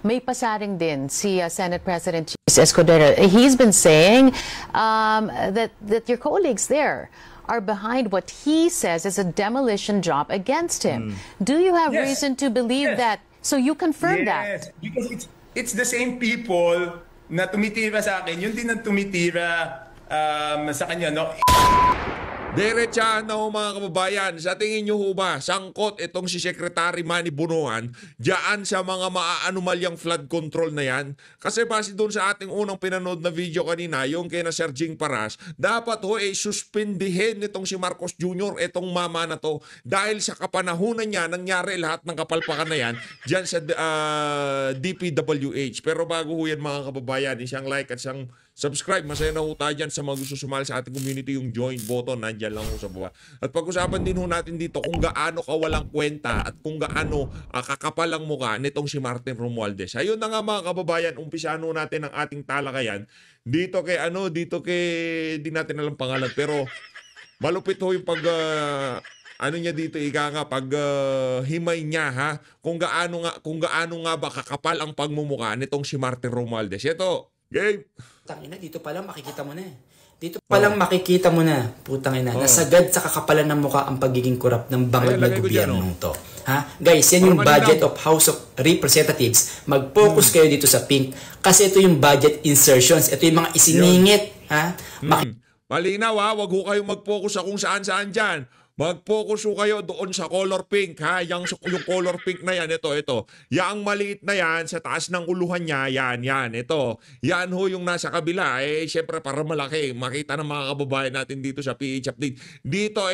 May pasaring din si Senate President Chis Escudero. He's been saying that your colleagues there are behind what he says is a demolition job against him. Do you have reason to believe that? So you confirm that? Because it's the same people na tumitira sa akin, yun din ang tumitira sa kanya, no? Diretsahan na ho mga kababayan, sa tingin nyo ho ba, sangkot itong si Secretary Manny Bonoan diyan sa mga maaanomalyang flood control na yan? Kasi base doon sa ating unang pinanood na video kanina, yung kay na Sir Jing Paras, dapat ho suspindihin itong si Marcos Jr., itong mama na to, dahil sa kapanahunan niya, nangyari lahat ng kapalpakan na yan diyan sa DPWH. Pero bago ho yan mga kababayan, isang like at isang subscribe, masaya na ho tayo dyan sa mga gusto sumali sa ating community, yung join button, nandyan lang ho sa baba. At pag-usapan din ho natin dito kung gaano kawalang kwenta at kung gaano kakapal ang mukha nitong si Martin Romualdez. Ayun na nga mga kababayan, umpisahan ho natin ang ating talakayan. Dito kay di natin alam pangalan, pero malupit ho yung niya dito, himay niya ha, kung gaano nga ba kakapal ang pagmumukha nitong si Martin Romualdez. Ito, game. Tangina, dito pa lang makikita mo na eh. Dito pa lang makikita mo na, putang ina, nasagad sa kakapalan ng mukha ang pagiging korap ng bangag na gobyernong to. Ha? Guys, yan yung budget of House of Representatives. Mag-focus kayo dito sa pink kasi ito yung budget insertions. Ito yung mga isiningit. Ha? Malinaw ha, wag ho kayong mag-focus sa kung saan-saan dyan. Mag-focus ho kayo doon sa color pink ha, yung color pink na yan, ito. Yang maliit na yan, sa taas ng uluhan niya, yan, ito. Yan ho yung nasa kabila, syempre para malaki, makita ng mga kababayan natin dito sa PH Update. Dito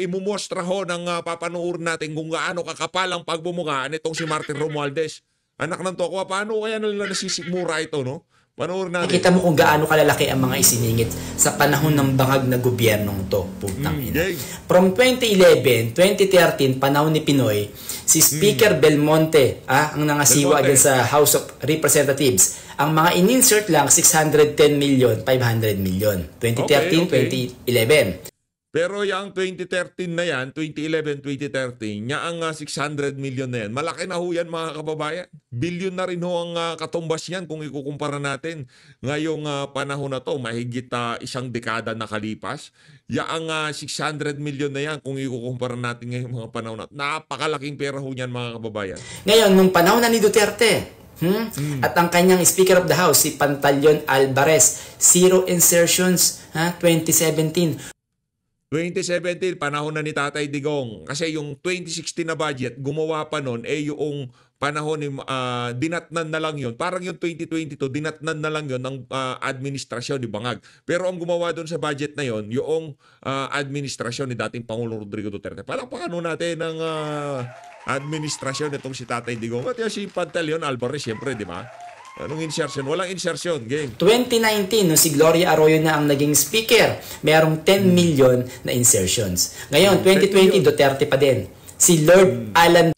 imumostra ho ng papanuur natin kung gaano kakapal ang pagbumuka nitong si Martin Romualdez. Anak ng tokwa, paano kaya nila nasisigmura ito, no? Panoorin natin. Nakita mo kung gaano kalalaki ang mga isiningit sa panahon ng bangag na gobyernong to. Putang ina. From 2011, 2013, panahon ni Pinoy, si Speaker Belmonte ang nangasiwa din sa House of Representatives. Ang mga in-insert lang, 610 million, 500 million. 2013, 2011. Pero yung 2013 na yan, 2011, 2013, niya ang 600 million na yan. Malaki na ho yan mga kababayan. Billion na rin ho ang katumbas yan kung ikukumpara natin. Ngayong panahon na to, mahigit isang dekada nakalipas. Yang 600 million na yan kung ikukumpara natin ngayong mga panahon na. Napakalaking pera ho yan mga kababayan. Ngayon, nung panahon na ni Duterte, at ang kanyang Speaker of the House, si Pantaleon Alvarez, zero insertions, 2017. 2017, panahon na ni Tatay Digong. Kasi yung 2016 na budget, gumawa pa nun, yung panahon ni dinatnan na lang yun. Parang yung 2022, dinatnan na lang yun ng administrasyon ni Bangag. Pero ang gumawa doon sa budget na yun, yung administrasyon ni dating Pangulong Rodrigo Duterte. Palakpakan natin ng administrasyon itong si Tatay Digong. At yung si Pantaleon Alvarez, siyempre, di ba? Anong insertion? Walang insertion, game. 2019, no, si Gloria Arroyo na ang naging speaker, mayroong 10 million na insertions. Ngayon, 2020, Duterte pa din. Si Lord Alan...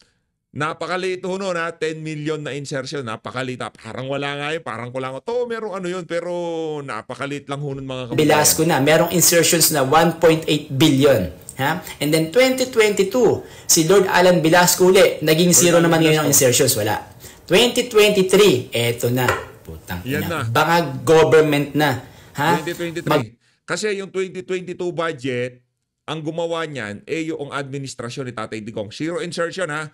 Napakaliit ho no, 10 million na insertion. Napakaliit. Parang wala nga yun. Parang kulang. Merong yun, pero napakaliit lang ho nun mga kababayan. Velasco na. Merong insertions na 1.8 billion. Ha? And then 2022, si Lord Alan Velasco uli. Naging zero naman ngayon ang insertions. Wala. 2023, eto na. Putang ina. Bangag government na. Ha? 2023. Kasi yung 2022 budget, ang gumawa niyan, yung administrasyon ni Tatay Digong. Zero insertion ha.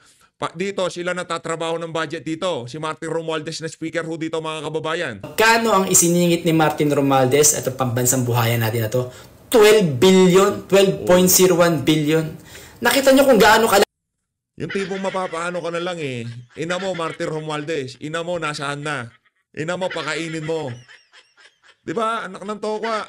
Dito, sila natatrabaho ng budget dito. Si Martin Romualdez na speaker ho dito mga kababayan. Kano ang isiningit ni Martin Romualdez at ang pambansang buhayan natin na to? 12 billion, 12.01 billion. Nakita nyo kung gaano kalaki. Yung tipong mapapaano ka na lang Ina mo, Martin Romualdez. Ina mo, nasaan na? Ina mo, pakainin mo. Diba? Anak ng tokwa.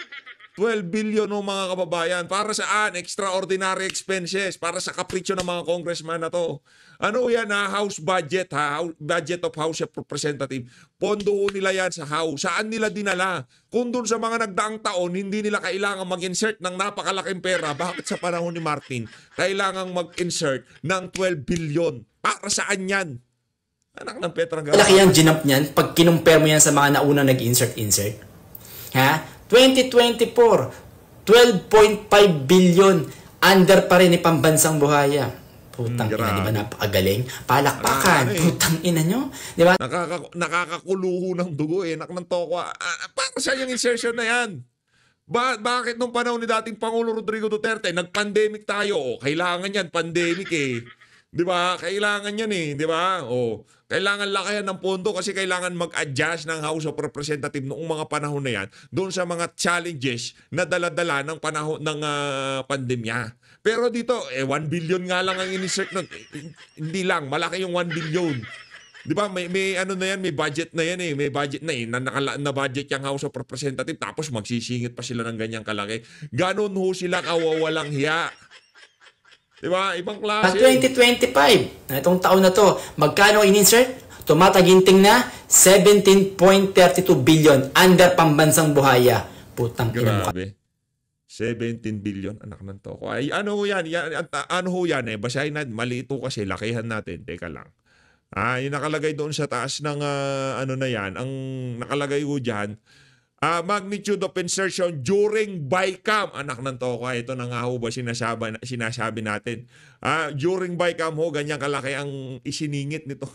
12 billion mga kababayan. Para saan? Extraordinary expenses. Para sa kapritsyo ng mga congressman na to. Ano yan House budget Budget of House of Representatives. Pondo nila yan sa House. Saan nila dinala? Kung dun sa mga nagdaang taon, hindi nila kailangan mag-insert ng napakalaking pera. Bakit sa panahon ni Martin, kailangan mag-insert ng 12 billion? Para saan yan? Anak ng Petra Gala. Malaki yung ginamp niyan pag kinumpare mo yan sa mga nauna nag-insert. Ha? 2024, 12.5 billion. Under pa rin ni pambansang buhaya. Putang ina, di ba? Grabe. Napakagaling. Palakpakan. Putang ina nyo. Di ba? Nakakakuluho ng dugo eh. Nak ng tokwa. Para sa yung insertion na yan. Bakit nung panahon ni dating Pangulo Rodrigo Duterte, nag-pandemic tayo? Kailangan yan, pandemic eh. Di ba? Kailangan yan eh. Di ba? Kailangan lakayan ng pondo kasi kailangan mag-adjust ng House of Representatives noong mga panahon na yan doon sa mga challenges na dala-dala ng panahon ng pandemya. Pero dito, 1 billion nga lang ang in-insert. Hindi lang, malaki yung 1 billion. Di ba? May ano na yan, may budget na yan eh. May budget na eh. Na budget yung House of Representatives tapos magsisingit pa sila ng ganyang kalaki. Ganon ho sila kawawalang hiya. Di ba? Ibang klase. 2025, itong taon na to, magkano in-insert? Tumataginting na 17.32 billion under pambansang buhaya. Putang ina mo. Grabe. 17 billion, anak ng toko. Ay, ano ho yan? Ano ho yan eh? Basahin natin. Mali ito kasi. Lakihan natin. Teka lang. Yung nakalagay doon sa taas ng ano na yan. Ang nakalagay ho dyan. Magnitude of insertion during BICAM. Anak ng toko. Ito na nga ho ba sinasabi natin. During BICAM ho, ganyan kalaki ang isiningit nito.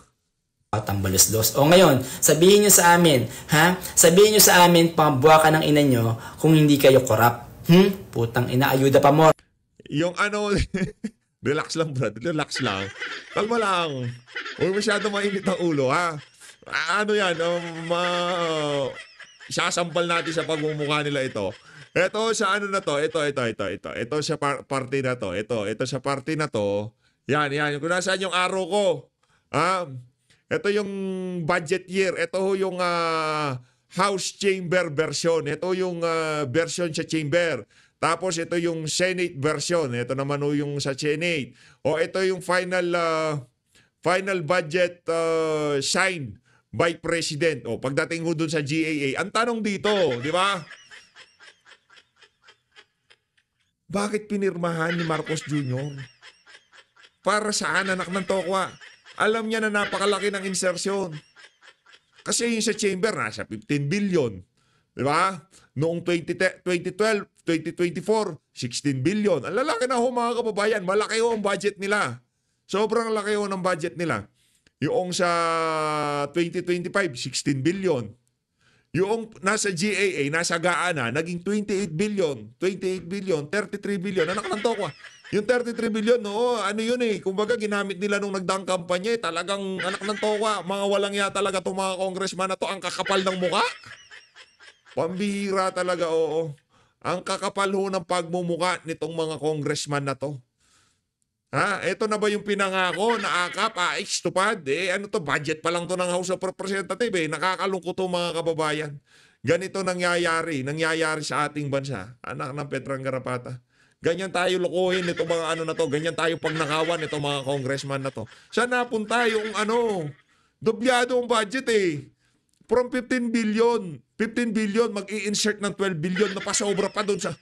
Tambalos-los. O ngayon, sabihin nyo sa amin, ha? Sabihin nyo sa amin, pambuha ka ng ina nyo kung hindi kayo korap. Putang ina, ayuda pa mo. Yung ano, relax lang brad, relax lang. Kalma lang. Huwag masyado mainit ang ulo, ha? Ano yan, sasampal natin sa pagmumukha nila ito. Ito sa ano na to, ito. Ito sa party na to, ito sa party na to. Yan. Kung nasaan yung arrow ko, ito yung budget year, ito yung House Chamber version. Ito yung version sa Chamber. Tapos ito yung Senate version. Ito naman yung sa Senate. O ito yung final budget signed by President. O pagdating ho dun sa GAA. Ang tanong dito, di ba? Bakit pinirmahan ni Marcos Jr.? Para saan, anak ng tokwa? Alam niya na napakalaki ng insertion. Kasi yung sa chamber, nasa 15 billion. Di ba? Noong 2012, 2024, 16 billion. Ang lalaki na ho mga kababayan. Malaki ho ang budget nila. Sobrang laki ho ng budget nila. Yung sa 2025, 16 billion. Yung nasa GAA, nasa GAA na, naging 28 billion. 28 billion, 33 billion. Anak ng tokwa. Yung 33 billion, no, ano yun eh. Kumbaga, ginamit nila nung nagdaang kampanya eh. Talagang anak ng tokwa. Mga walang ya talaga itong mga congressman na to. Ang kakapal ng muka. Pambihira talaga, oo. Ang kakapal ho ng pagmumuka nitong mga congressman na to. Ito na ba yung pinangako na akap, tupad? Ano to, budget pa lang to ng House of Representatives. Nakakalungkot to mga kababayan. Ganito nangyayari sa ating bansa. Anak ng Petrang Garapata. Ganyan tayo lokohin itong mga ano na to. Ganyan tayo pagnakawan itong mga congressman na to. Saan napunta yung dobyado ang budget eh. From 15 billion, mag-i-insert ng 12 billion na pasobra pa doon sa...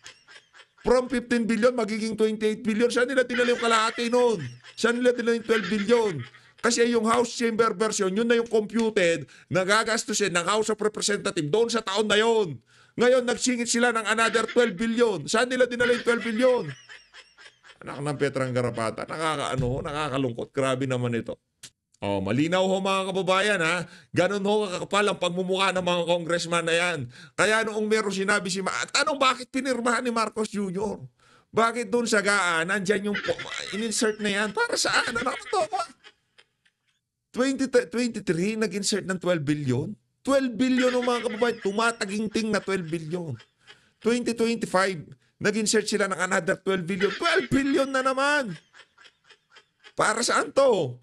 From 15 billion, magiging 28 billion. Saan nila tinala yung kalahati noon? Saan nila tinala yung 12 billion? Kasi yung House Chamber version, yun na yung computed na gagastusin ng House of Representatives doon sa taon na yon. Ngayon, nagsingit sila ng another 12 billion. Saan nila dinala yung 12 billion? Anak ng Petrang Garapata. Nakakalungkot. Grabe naman ito. Malinaw ho mga kababayan ha. Ganon ho kakapal ang pagmumukha ng mga congressman na yan. Kaya noong meron sinabi tanong bakit pinirmahan ni Marcos Jr.? Bakit doon sa GAA, nandyan yung in-insert na yan? Para saan? Anak to? 2023, nag-insert ng 12 billion? 12 billion ng mga kababayan, tumataginting na 12 billion. 2025, nag-insert sila ng another 12 billion. 12 billion na naman! Para saan to?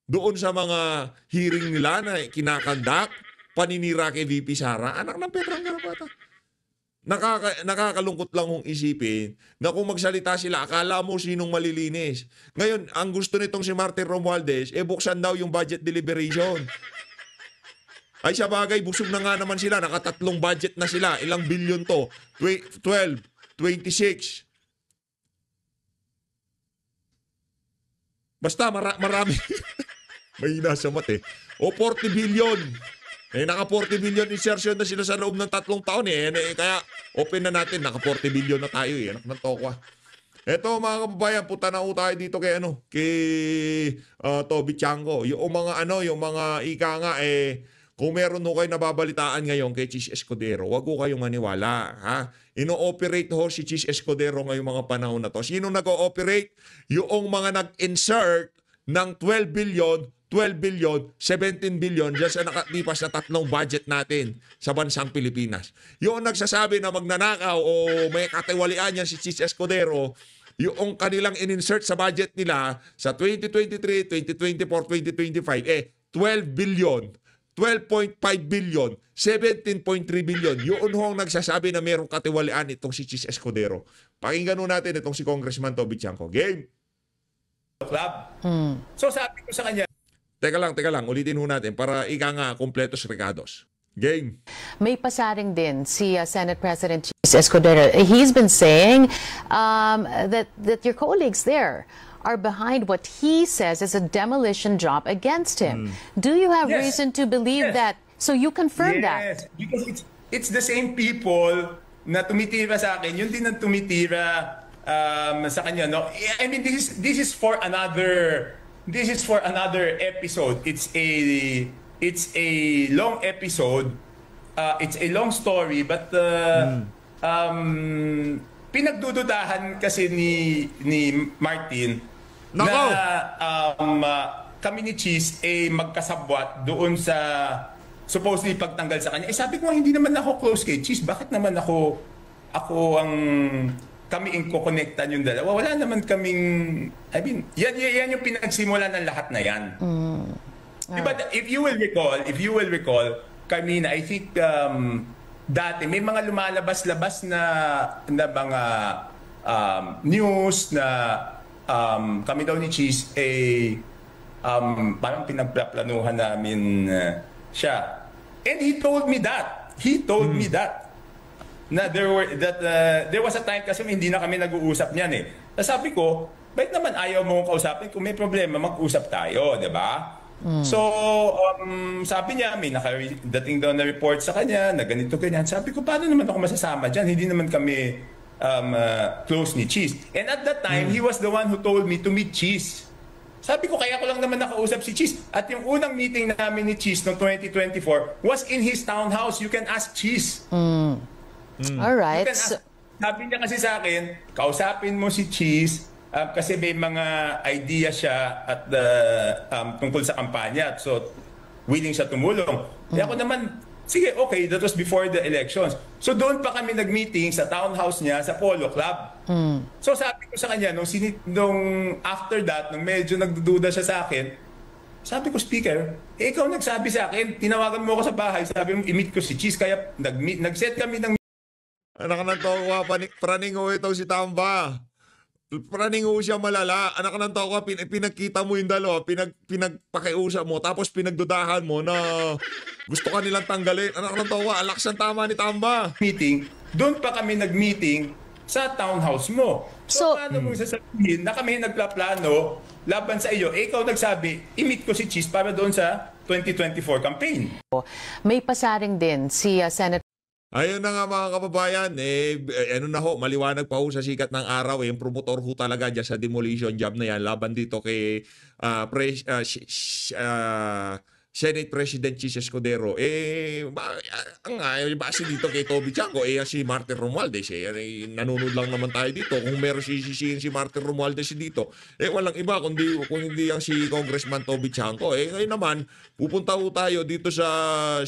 Doon sa mga hearing nila na kinakandak, paninira kay VP Sara, anak ng Petrang Garapata. Nakakalungkot lang kung isipin na kung magsalita sila, akala mo sinong malilinis. Ngayon, ang gusto nitong si Martin Romualdez, buksan daw yung budget deliberation. Ay sa bagay, busog na nga naman sila. Nakatatlong budget na sila. Ilang bilyon to? 12, 26. Basta marami. May nasa mat eh. O 40 billion. Naka 40 billion insertion na sila sa loob ng 3 taon eh. Kaya open na natin. Naka 40 billion na tayo eh. Anak ng tokwa. Eto mga kababayan, punta na tayo dito kay Toby Chango. Yung mga ika nga kung meron ho kayo nababalitaan ngayon kay Chis Escudero, wag ho kayong maniwala, ha? Ino-operate ho si Chis Escudero ngayong mga panahon na to. Sino nag-ooperate? Yung mga nag-insert ng 12 billion, 17 billion dyan sa nakatipas na tatlong budget natin sa bansang Pilipinas. Yung nagsasabi na magnanakaw o may katiwalian yan si Chis Escudero, yung kanilang in-insert sa budget nila sa 2023, 2024, 2025, 12 billion, 12.5 billion, 17.3 billion. Yun ho ang nagsasabi na mayroong katiwalian itong si Chis Escudero. Pakinggan natin itong si Congressman Toby Chango. Game! Club. So sabi ko sa kanya, Teka lang, ulitin ho natin para ika nga kompletos recados. Game. May pasaring din si Senate President Chis Escudero. He's been saying that your colleagues there are behind what he says is a demolition job against him. Do you have reason to believe that? So you confirm that? Yes, because it's the same people na tumitira sa akin, yun din ang tumitira sa kanya, no? I mean, this is for another episode. It's a long episode. It's a long story, but pinagdududahan kasi ni Martin na kami ni Chis magkasabwat doon sa supposedly pagtanggal sa kanya. Sabi ko, hindi naman ako close kay Chis. Bakit naman ako ang kami inko-connectan yung dalawa? Wala naman kaming, I mean, yan yung pinagsimula ng lahat na yan. Diba, if you will recall, kanina, I think dati may mga lumalabas-labas na mga news na kami daw ni Chis parang pinagplaplanuhan namin siya. And he told me that. Na there was a time kasi hindi na kami nag-uusap niyan eh. Sabi ko, bakit naman ayaw mo kausapin? Kung may problema, mag-usap tayo, di ba? So, sabi niya, may nakadating daw na report sa kanya, na ganito, ganyan. Sabi ko, paano naman ako masasama dyan? Hindi naman kami close ni Chis. And at that time, he was the one who told me to meet Chis. Sabi ko, kaya ko lang naman nakausap si Chis. At yung unang meeting namin ni Chis noong 2024 was in his townhouse. You can ask Chis. All right. Sabi niya kasi sa akin, kausapin mo si Chis kasi may mga idea siya at tungkol sa kampanya. So, willing siya tumulong. Kaya ako naman, sige, okay, that was before the elections. So, doon pa kami nag-meeting sa townhouse niya sa Polo Club. So, sabi ko sa kanya, nung after that, nung medyo nagdududa siya sa akin, sabi ko, Speaker, ikaw nagsabi sa akin, tinawagan mo ako sa bahay, sabi mo, i-meet ko si Chis, kaya nag-set kami ng Anak ng toka, praningo ito si Tamba. Praningo siya malala. Anak ng toka, pinagkita mo yung dalawa, pinagpakiusap mo, tapos pinagdudahan mo na gusto ka nilang tanggalin. Anak ng toka, alaks ang tama ni Tamba. Meeting, doon pa kami nag-meeting sa townhouse mo. So paano mo sasabihin na kami nagplaplano laban sa iyo? Ikaw nagsabi, i-meet ko si Chis para doon sa 2024 campaign. May pasaring din si Senate. Ayun na nga mga kababayan, maliwanag pa ho sa sikat ng araw, yung promotor ho talaga dyan sa demolition job na yan, laban dito kay Senate President Chis Escudero. Base dito kay Toby Chango, si Martin Romualdez, nanonood lang naman tayo dito. Kung meron sisisihin si Martin Romualdez dito, walang iba kung hindi ang si Congressman Toby Chango. Ngayon naman, pupunta ho tayo dito sa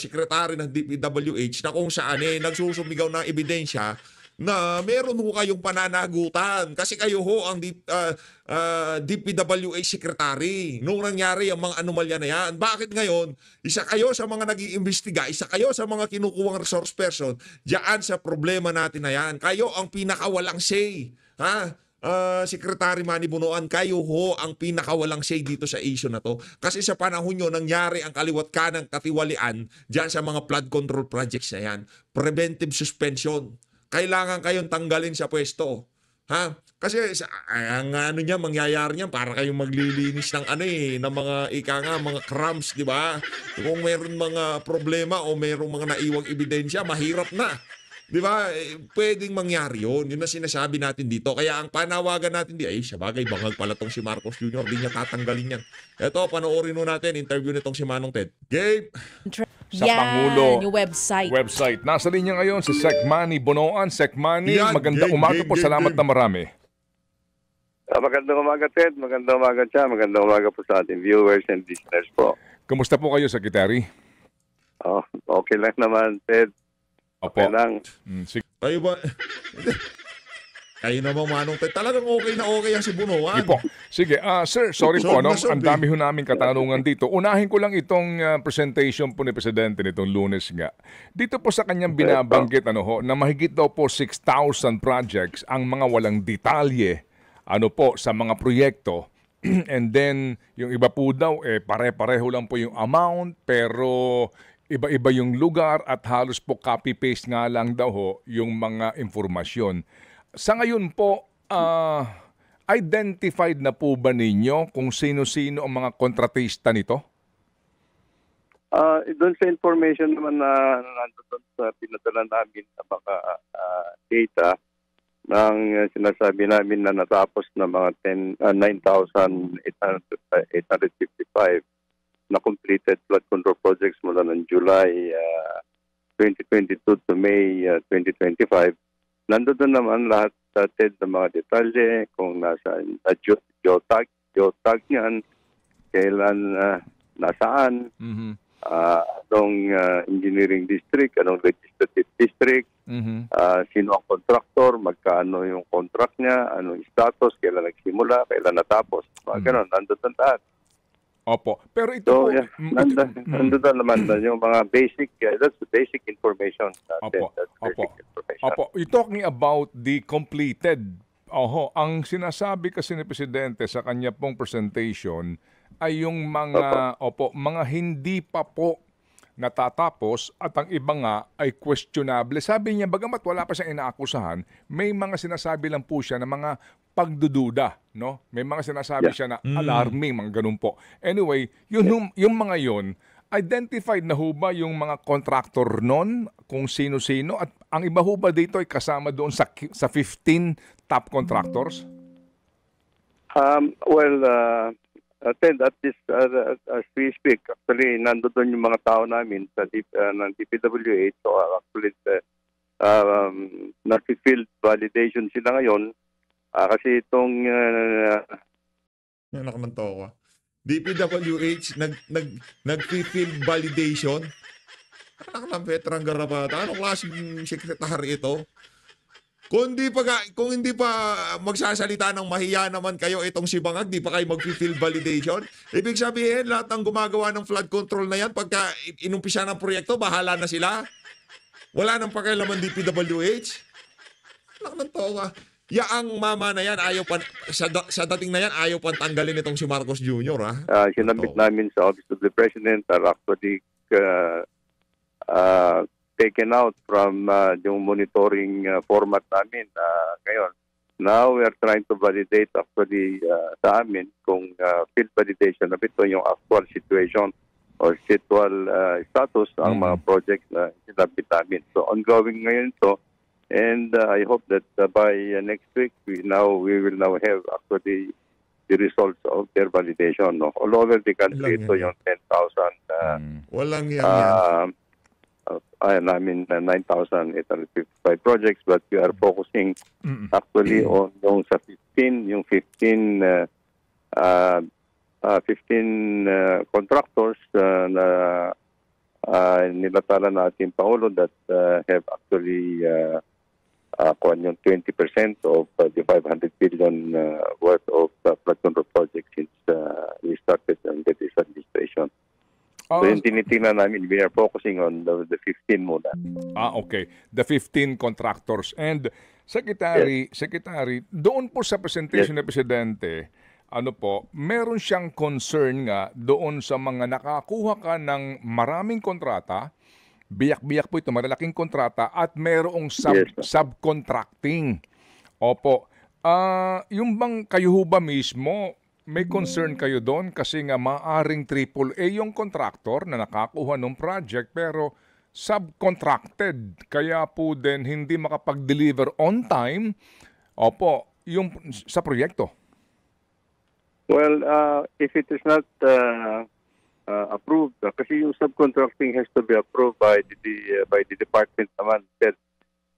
Secretary ng DPWH na kung saan nagsusumigaw ng ebidensya na meron ho kayong pananagutan kasi kayo ho ang DPWH Secretary nung nangyari ang mga anomalya na yan. Bakit ngayon, isa kayo sa mga nag-iimbestiga, isa kayo sa mga kinukuwang resource person diyan sa problema natin na yan. Kayo ang pinakawalang say. Secretary Manny Bunuan, kayo ho ang pinakawalang say dito sa issue na to. Kasi sa panahon nyo, nangyari ang kaliwat kanang katiwalian diyan sa mga flood control projects na yan. Preventive suspension. Kailangan kayong tanggalin sa pwesto. Kasi ang mangyayari niyan para kayong maglilinis ng ng mga mga crumbs, di ba? Kung mayroon mga problema o mayroong mga naiwang ebidensya, mahirap na. Di ba? Pwedeng mangyari yun. Yun ang sinasabi natin dito. Kaya ang panawagan natin siya bagay, bangag pala tong si Marcos Jr. Di niya tatanggalin yan. Ito, panoorin mo natin, interview nitong si Manong Ted. Game! Sa Yan, Pangulo yung website. Nasa linya ngayon si Sec Manny Bonoan. Sec Manny, Yan, magandang game, umaga game, po. game, Salamat game. na marami. Magandang umaga, Ted. Magandang umaga siya. Magandang umaga po sa ating viewers and listeners po. Kumusta po kayo, Secretary? Oh, okay lang naman, Ted. Opo. Okay lang. Sige Kayo ba? Kayo naman, Manong Ted. Talagang okay na okay ang si Bunuan. po. Sige, sir, sorry po. Solve na solve Ang dami ho namin katanungan dito. Unahin ko lang itong presentation po ni Presidente nitong Lunes nga. Dito po sa kanyang binabanggit na mahigit daw po 6,000 projects ang mga walang detalye sa mga proyekto. And then, yung iba po daw, pare-pareho lang po yung amount, pero iba-iba yung lugar at halos po copy-paste nga lang daw yung mga informasyon. Sa ngayon po, identified na po ba ninyo kung sino-sino ang mga kontratista nito? Doon sa information naman na nandun sa pinadala namin sa mga data ng sinasabi namin na natapos na mga 9,855 na completed flood control projects mula ng July 2022 to May 2025. Nandoon naman lahat ng mga detalye kung nasaan geotag niyan, kailan nasaan, anong engineering district, anong legislative district, sino ang contractor, magkano yung contract niya, anong status, kailan nagsimula, kailan natapos. Ganun, nandoon lahat. Opo. Pero ito So, po... yeah, nandun naman yung mga basic, that's the basic information. Opo. That's basic information. Opo. You're talking about the completed. Ang sinasabi kasi ni Presidente sa kanya pong presentation ay yung mga mga hindi pa po natatapos at ang iba nga ay questionable. Sabi niya, bagamat wala pa siyang inaakusahan, may mga sinasabi lang po siya na mga pagdududa, no? May mga sinasabi siya na alarming, mga ganun po. Anyway, yung mga yon, identified na ho ba yung mga contractor nun, kung sino-sino? At ang iba ho ba dito ay kasama doon sa 15 top contractors? Ted, at this, as we speak, actually, nandoon yung mga tao namin sa ng DPWH. So, actually, nag-field validation sila ngayon. Kasi itong... Anak ng tawa. DPWH, nag-field validation. Anak ng veteran garabata. Anong klaseng sekretary ito? Kung hindi pa magsasalita ng mahiya naman kayo itong si Bangag, di pa kayo mag-field validation. Ibig sabihin, lahat ng gumagawa ng flood control na yan, pagka inumpisa ng proyekto, bahala na sila. Wala nang pakialaman DPWH. Anak ng tawa. Ang mama na yan, sa dating na yan, ayaw pang tanggalin itong si Marcos Jr. Sinabit namin sa Office of the President are actually taken out from yung monitoring format namin ngayon. Now, we are trying to validate actually sa amin kung field validation na ito yung actual situation or situal status ang mga projects na sinabit namin. So, ongoing ngayon to. And I hope that by next week, we will now have actually the results of their validation. No? All over the country, ito yung 10,000. Walang yan. 9,855 projects, but we are focusing actually on yung sa 15 contractors na nilatala natin Pangulo that have actually yung 20% of the 500 billion worth of flood control projects since we started this administration. So yung tinitingnan namin, we are focusing on the 15 muna. Okay. The 15 contractors. And Secretary, doon po sa presentation ng Presidente, meron siyang concern nga doon sa mga nakakuha ka ng maraming kontrata, biyak-biyak po ito, malalaking kontrata, at merong subcontracting. Opo. Yung bang kayo ho ba mismo, may concern kayo doon kasi nga maaring AAA yung contractor na nakakuha ng project pero subcontracted. Kaya po din hindi makapag-deliver on time, yung sa proyekto. Well, if it is not approved, kasi yung subcontracting has to be approved by the department naman.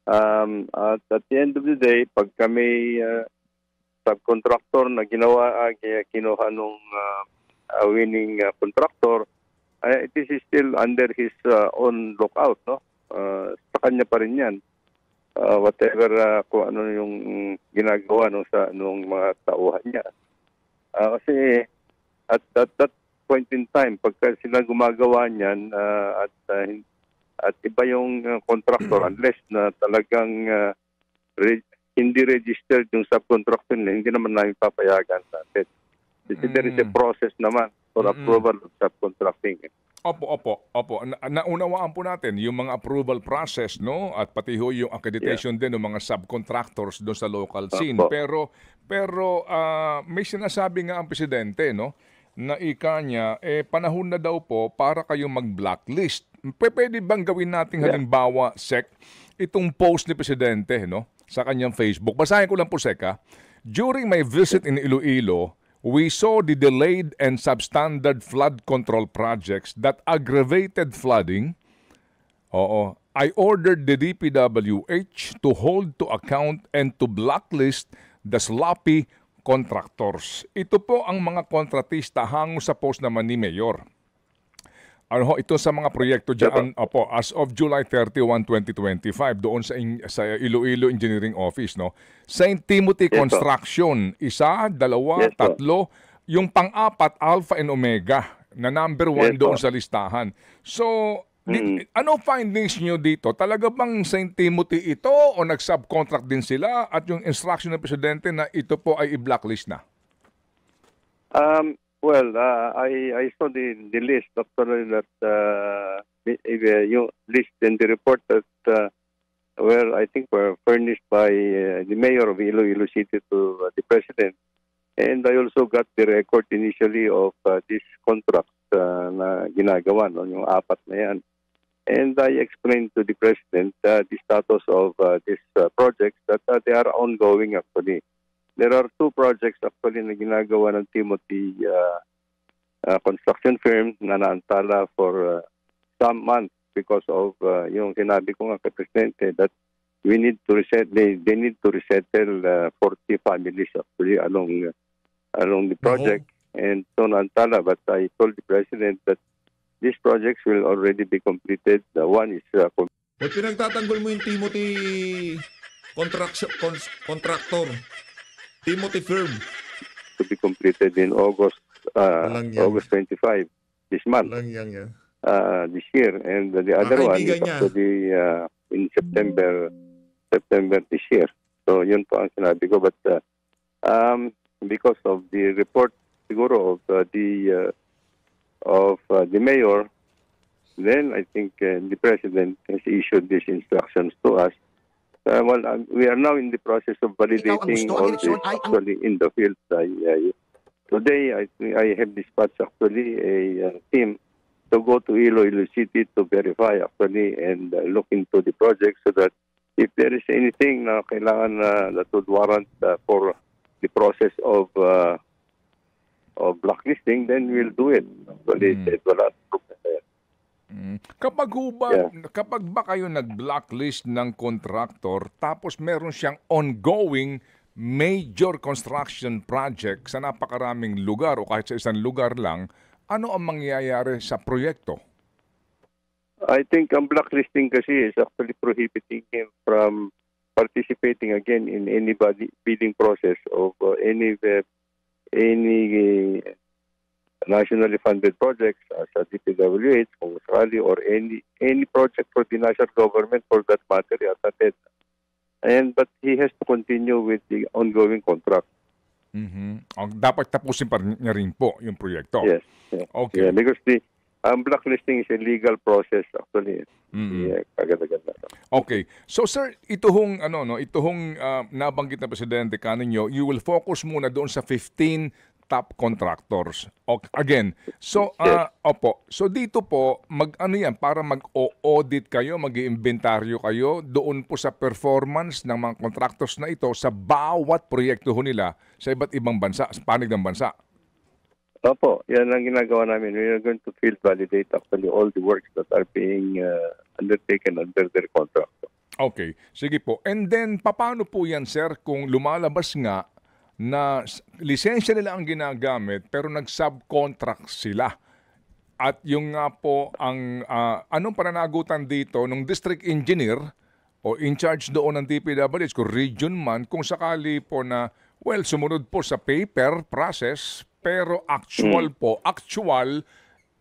At the end of the day, pag kami subcontractor na kinuha nung winning contractor, it is still under his own lookout, no? Sa kanya pa rin yan. Whatever kung ano yung ginagawa nung mga tauhan niya. Kasi at that point in time, pagka sila gumagawa niyan at iba yung contractor, unless na talagang hindi registered yung subcontractor nila, hindi naman namin papayagan natin. There is a process naman for approval of subcontracting. Opo. Naunawaan po natin yung mga approval process, no? At pati ho yung accreditation din ng mga subcontractors doon sa local scene. Pero may sinasabi nga ang presidente, no? Na ika niya, panahon na daw po para kayong mag-blacklist. Pwede bang gawin natin halimbawa, Sec, itong post ni presidente, no? Sa kanyang Facebook. Basahin ko lang po, Sec, ha? During my visit in Iloilo, we saw the delayed and substandard flood control projects that aggravated flooding. I ordered the DPWH to hold to account and to blacklist the sloppy contractors. Ito po ang mga kontratista hango sa post naman ni Mayor. Ito sa mga proyekto dyan, as of July 31, 2025, doon sa Iloilo Engineering Office, no? St. Timothy Construction, 1, 2, 3, yung pang-apat, Alpha and Omega, na number 1 doon sa listahan. So, ano findings nyo dito? Talaga bang St. Timothy ito o nag-subcontract din sila at yung instruction ng presidente na ito po ay i-blacklist na? Well, I saw the list actually that yung list and the report that I think were furnished by the mayor of Iloilo City to the president, and I also got the record initially of this contract na ginagawa, no, yung 4 na yan, and I explained to the president the status of these projects that they are ongoing actually. There are 2 projects actually na ginagawa ng Timothy construction firm na naantala for some months because of yung sinabi ko nga kay Presidente that we need to they need to resettle 40 families actually along the project. And so naantala, but I told the President that these projects will already be completed. One is pinagtatanggol mo yung Timothy contractor. Timothy firm. To be completed in August 25 this month. This year, and the other one is actually in September this year. So yun po ang sinabi ko, but because of the report siguro of the mayor, then I think the president has issued these instructions to us. We are now in the process of validating all this actually in the field. Today, I have dispatched actually a team to go to Iloilo City to verify actually and look into the project so that if there is anything na kailangan that would warrant for the process of blacklisting, then we'll do it. Actually, wala problema. Kapag ba kayo nag-blacklist ng contractor tapos meron siyang ongoing major construction project sa napakaraming lugar o kahit sa isang lugar lang, ano ang mangyayari sa proyekto? I think ang blacklisting kasi is actually prohibiting him from participating again in any bidding process of any nationally funded projects as a DPWH, kung sakali, or any project for the national government for that matter, but he has to continue with the ongoing contract. Dapat tapusin pa niya rin po yung proyekto. Yes. Okay. Yeah, because the blacklisting is a legal process actually. Agad-agad na. Okay. So sir, ito hong nabanggit na presidente kaninyo, you will focus muna doon sa 15 top contractors. Again, so opo. So dito po ano yan para mag-audit kayo, mag-iimbentaryo kayo doon po sa performance ng mga contractors na ito sa bawat proyekto ho nila sa iba't ibang bansa, sa panig ng bansa. Opo, yan ang ginagawa namin. We are going to field validate actually all the works that are being undertaken under their contract. Okay, sige po. And then, paano po yan, sir, kung lumalabas nga na lisensya nila ang ginagamit pero nag-subcontract sila? At yung nga po, anong pananagutan dito ng district engineer o in charge doon ng DPWH, kung region man, kung sakali po na, well, sumunod po sa paper process, pero actual,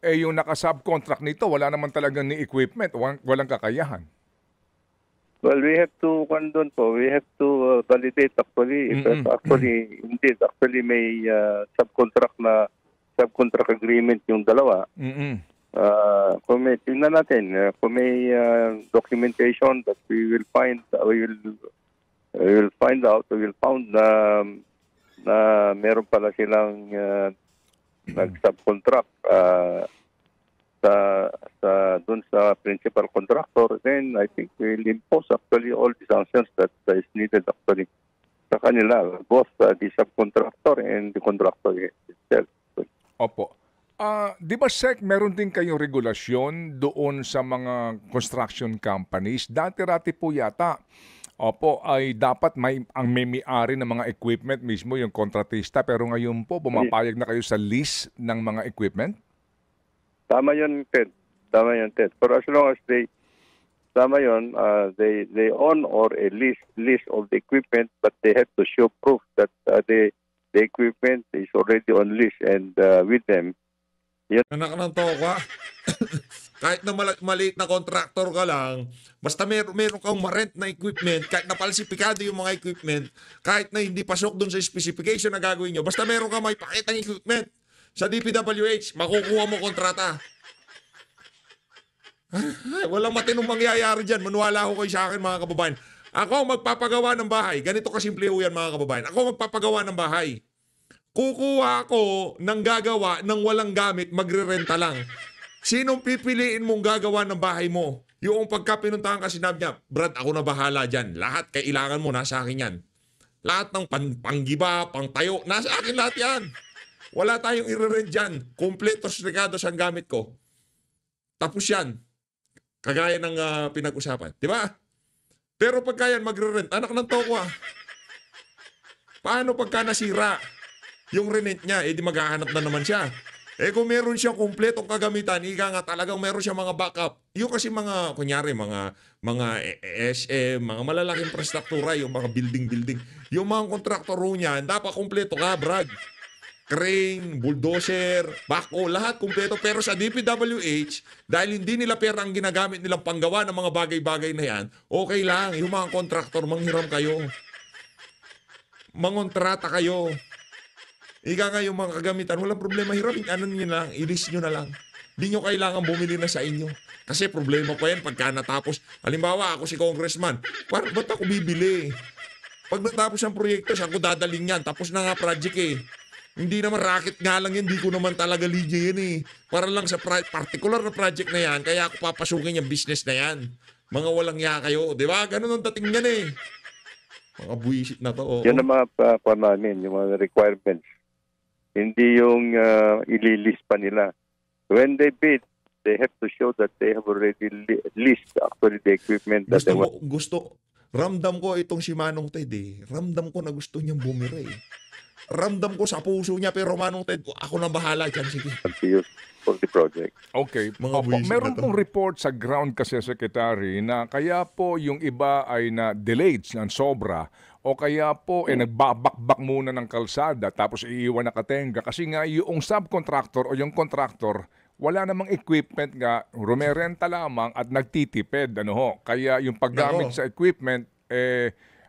yung naka-subcontract nito, wala naman talagang ni equipment, walang kakayahan. Well, we have to, we have to validate actually. If actually, indeed, actually may subcontract agreement yung dalawa. Kung may, tingnan natin, kung may documentation that we will find na meron pala silang nag-subcontract dun sa principal contractor, then I think we'll impose actually all the sanctions that is needed actually sa kanila, both the subcontractor and the contractor itself. Opo. Di ba, Sec, meron din kayong regulasyon doon sa mga construction companies? Dati-rati po yata, ay dapat ang may-ari ng mga equipment mismo yung kontratista, pero ngayon po bumapayag na kayo sa lease ng mga equipment? Tama yun, Ted. For as long as they own or a lease of the equipment, but they have to show proof that the equipment is already on lease and with them. Yun. Anak ng toka. Kahit na maliit na contractor ka lang, basta meron kang ma-rent na equipment, kahit na palsipikado yung mga equipment, kahit na hindi pasok dun sa specification na gagawin nyo, basta meron kang may pakita ng equipment sa DPWH, makukuha mo kontrata. Walang matinong mangyayari dyan. Manuwala ho kayo sa akin, mga kababayan. Ako magpapagawa ng bahay. Ganito kasimple ho yan, mga kababayan. Ako magpapagawa ng bahay. Kukuha ako ng gagawa ng walang gamit, magre-renta lang. Sinong pipiliin mong gagawa ng bahay mo? Yung pagka pinuntahan ka, sinabi niya, Brad, ako na bahala dyan. Lahat kailangan mo, nasa akin yan. Lahat ng panggiba, pangtayo, nasa akin lahat yan. Wala tayong i-rent dyan. Kompletos regados ang gamit ko. Tapos yan. Kagaya ng pinag-usapan. Di ba? Pero pagka yan magre-rent, anak ng toko paano pagka nasira yung rent niya? Di maghahanap na naman siya. Kung meron siyang kumpletong kagamitan, ika nga talagang meron siyang mga backup. Yung kasi mga, kunyari, mga SM, mga malalaking infrastruktura, yung mga building. Yung mga kontraktor niyan, dapat kumpleto ka, Brad. Crane, bulldozer, backhoe, lahat kumpleto. Pero sa DPWH, dahil hindi nila pera ang ginagamit nilang panggawa ng mga bagay-bagay na yan, okay lang. Yung mga kontraktor, manghiram kayo. Mangontrata kayo. Ika nga yung mga kagamitan, walang problema, hiramin. Ano nyo na lang, i-list nyo na lang. Hindi nyo kailangan bumili na sa inyo. Kasi problema pa yan pagka natapos. Halimbawa, ako si congressman, ba't ako bibili? Pag natapos ang proyekto, saan ko dadaling yan? Tapos na nga project Hindi naman racket nga lang yan, hindi ko naman talaga linya yan Para lang sa particular na project na yan, kaya ako papasukin yung business na yan. Mga walang ya kayo, di ba? Ganun ang dating yan Mga buwisit na to. Yan ang mga namin, yung mga requirements. Hindi yung ililist pa nila. When they bid, they have to show that they have already leased actually the equipment that ramdam ko itong si Manong Ted Ramdam ko na gusto niyang bumira Ramdam ko sa puso niya, pero Manong Ted, ako na bahala dyan, sige. For the project. Okay. Meron pong report sa ground kasi, Secretary, na kaya po yung iba ay na-delayed ng sobra o kaya po nagbabakbak muna ng kalsada tapos iiwan na katenga kasi nga yung subcontractor o yung contractor wala namang equipment nga, rumerenta lamang at nagtitipid. Kaya yung paggamit sa equipment,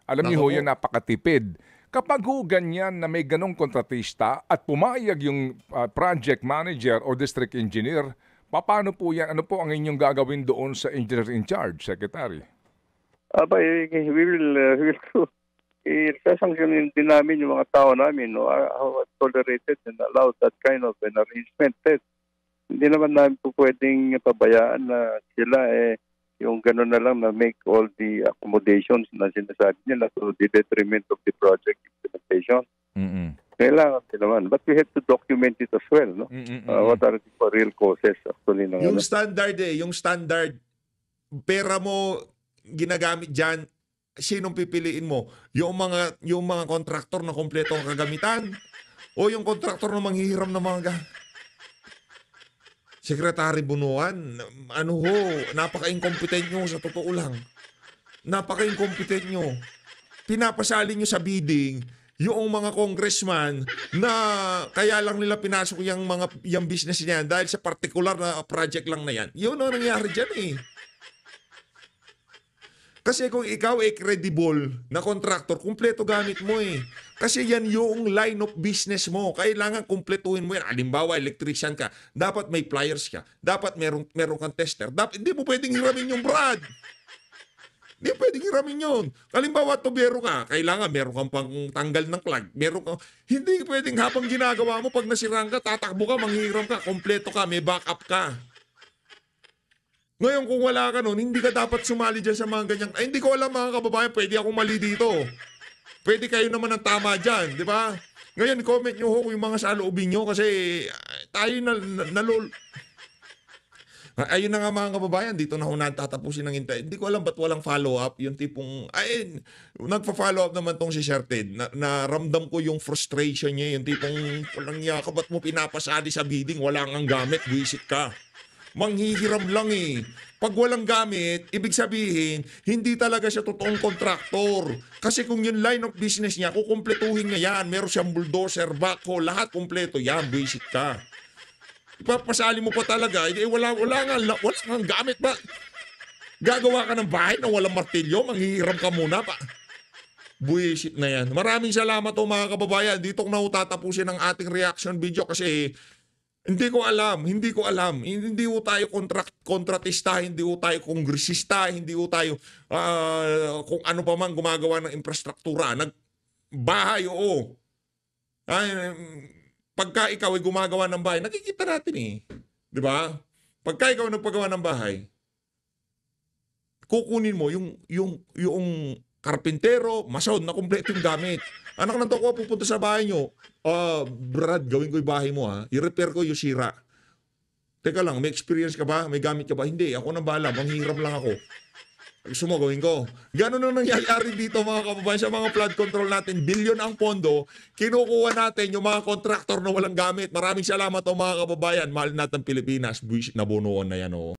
alam niyo yan, napakatipid. Kapag ganyan na may ganong kontratista at pumayag yung project manager o district engineer, paano po yan? Ano po ang inyong gagawin doon sa engineer in charge, Secretary? We will sasangsyonin din namin yung mga tao namin, no, how tolerated and allowed that kind of an arrangement. Hindi naman namin po pwedeng pabayaan na sila yung gano'n na lang na make all the accommodations na sinasabi nila to the detriment of the project implementation. Kailangan din naman. But we have to document it as well. No? What are the real causes actually. Yung standard, pera mo ginagamit dyan, sinong pipiliin mo? Yung mga kontraktor na kompleto ang kagamitan? O yung kontraktor na manghihiram ng mga Secretary Bunuan, napaka-incompetent nyo sa totoo lang. Napaka-incompetent nyo. Pinapasali nyo sa bidding yung mga congressman na kaya lang nila pinasok yung business niyan dahil sa particular na project lang na yan. Yun ang nangyari dyan eh. Kasi kung ikaw ay credible na contractor, kumpleto gamit mo eh. Kasi yan yung line of business mo. Kailangan kumpletuhin mo yan. Halimbawa, electrician ka. Dapat may pliers ka. Dapat meron kang tester. Hindi mo pwedeng hiramin yung brad. Hindi pwedeng hiramin yun. Halimbawa, tubero ka. Kailangan meron kang pang tanggal ng plug. Hindi pwedeng habang ginagawa mo, pag nasirang ka, tatakbo ka, manghihiram ka, kumpleto ka, may backup ka. Ngayon, kung wala ka nun, hindi ka dapat sumali dyan sa mga ganyan. Ay, hindi ko alam mga kababayan, pwede akong mali dito. Pwede kayo naman ang tama dyan, di ba? Ngayon, comment nyo ho kung yung mga saloobin nyo kasi tayo ayun na nga mga kababayan, dito na ho natatapusin ng hintay. Hindi ko alam ba't walang follow-up. Yung tipong, nagpa-follow up naman tong si Sir Ted. Naramdam ko yung frustration niya. Yung tipong, walang yaka, ba't mo pinapasali sa bidding? Wala kang gamit, buwisit ka. Manghihiram lang eh. Pag walang gamit, ibig sabihin, hindi talaga siya totoong kontraktor. Kasi kung yung line of business niya, kukumpletuhin niya yan. Meron siyang bulldozer, backhoe, lahat kumpleto. Yan, buwisit ka. Ipapasali mo pa talaga, wala nga gamit ba? Gagawa ka ng bahay na walang martilyo, manghihiram ka muna pa. Buwisit na yan. Maraming salamat o mga kababayan. Dito ko na tatapusin ang ating reaction video kasi hindi ko alam. Hindi ko tayo kontratista, hindi ko tayo kongresista, hindi ko tayo kung ano pa man gumagawa ng infrastruktura. Bahay, oo. Pagka ikaw ay gumagawa ng bahay, nakikita natin eh. Di ba? Pagka ikaw nagpagawa ng bahay, kukunin mo yung karpintero, masod na kumpleto yung gamit. Anak ng toko, pupunta sa bahay nyo. Brad, gawin ko yung bahay mo ha. I-repair ko yung sira. Teka lang, may experience ka ba? May gamit ka ba? Hindi, ako nang bahala. Manghiram lang ako. Gusto mo, gawin ko. Ganon ang nangyayari dito mga kababayan sa mga flood control natin. Bilyon ang pondo. Kinukuha natin yung mga kontraktor na walang gamit. Maraming salamat o mga kababayan. Mahal natin Pilipinas. Buwisit na bunuan na yan o.